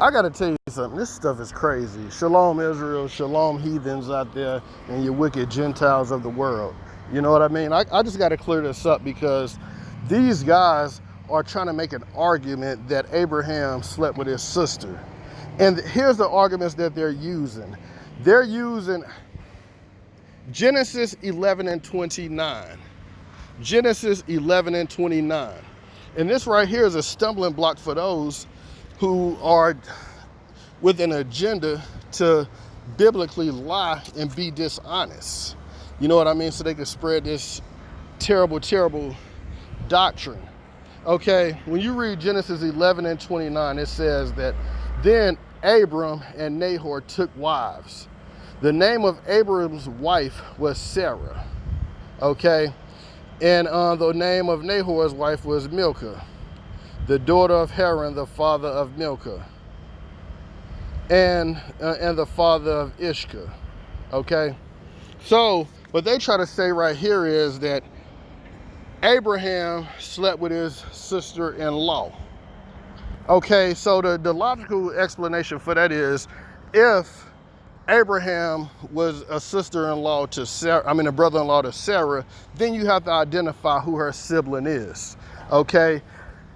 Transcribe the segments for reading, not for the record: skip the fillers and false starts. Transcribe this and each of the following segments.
I gotta tell you something, this stuff is crazy. Shalom Israel, shalom heathens out there, and you wicked Gentiles of the world. You know what I mean? I just gotta clear this up because these guys are trying to make an argument that Abraham slept with his sister. And here's the arguments that they're using. They're using Genesis 11 and 29. Genesis 11 and 29. And this right here is a stumbling block for those who are with an agenda to biblically lie and be dishonest. You know what I mean? So they can spread this terrible, terrible doctrine. Okay, when you read Genesis 11 and 29, it says that then Abram and Nahor took wives. The name of Abram's wife was Sarah. Okay, and the name of Nahor's wife was Milcah, the daughter of Haran, the father of Milcah, and the father of Ishka. Okay, so what they try to say right here is that Abraham slept with his sister-in-law. Okay, so the logical explanation for that is if Abraham was a sister-in-law to Sarah, a brother-in-law to Sarah, then you have to identify who her sibling is. Okay,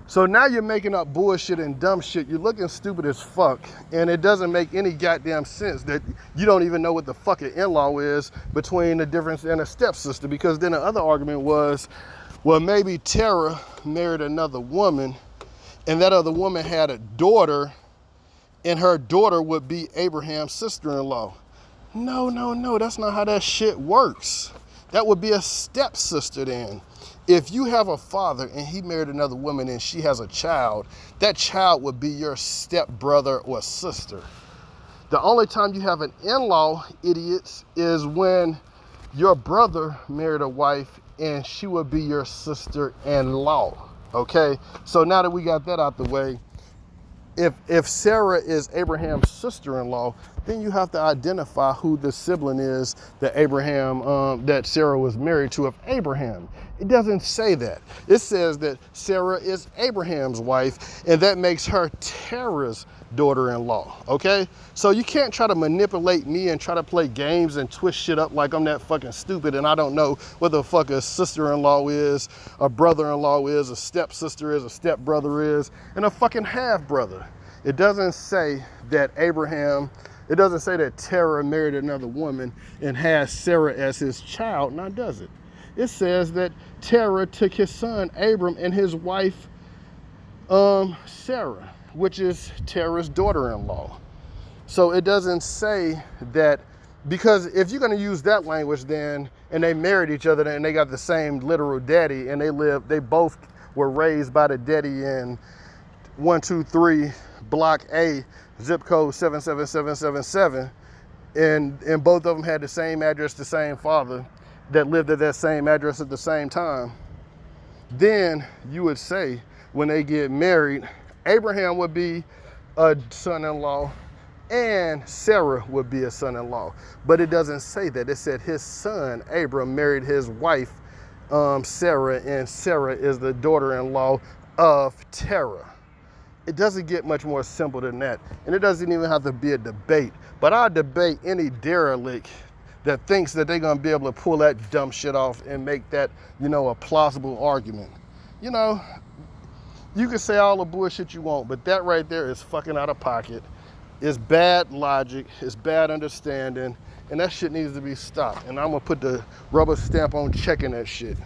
so now you're making up bullshit and dumb shit. You're looking stupid as fuck, and it doesn't make any goddamn sense that you don't even know what the fucking in-law is between the difference and a stepsister, because then the other argument was, well, maybe Terah married another woman, and that other woman had a daughter, and her daughter would be Abraham's sister-in-law. No, that's not how that shit works. That would be a stepsister then. If you have a father and he married another woman and she has a child, that child would be your stepbrother or sister. The only time you have an in-law, idiots, is when your brother married a wife and she would be your sister-in-law. Okay, so now that we got that out the way, if Sarah is Abraham's sister-in-law, then you have to identify who the sibling is that that Sarah was married to of Abraham. It doesn't say that. It says that Sarah is Abraham's wife, and that makes her Terah's daughter-in-law, okay? So you can't try to manipulate me and try to play games and twist shit up like I'm that fucking stupid and I don't know what the fuck a sister-in-law is, a brother-in-law is, a stepsister is, a stepbrother is, and a fucking half-brother. It doesn't say that it doesn't say that Terah married another woman and has Sarah as his child, now does it? It says that Terah took his son Abram and his wife Sarah, which is Terah's daughter-in-law. So it doesn't say that, because if you're gonna use that language then, and they married each other and they got the same literal daddy and they both were raised by the daddy in 123 block A, zip code 77777, and both of them had the same address, the same father that lived at that same address at the same time, then you would say when they get married, Abraham would be a son-in-law and Sarah would be a son-in-law. But it doesn't say that. It said his son, Abram, married his wife, Sarah, and Sarah is the daughter-in-law of Terah. It doesn't get much more simple than that. And it doesn't even have to be a debate. But I debate any derelict that thinks that they're gonna be able to pull that dumb shit off and make that, a plausible argument. You can say all the bullshit you want, but that right there is fucking out of pocket. It's bad logic, it's bad understanding, and that shit needs to be stopped. And I'm gonna put the rubber stamp on checking that shit.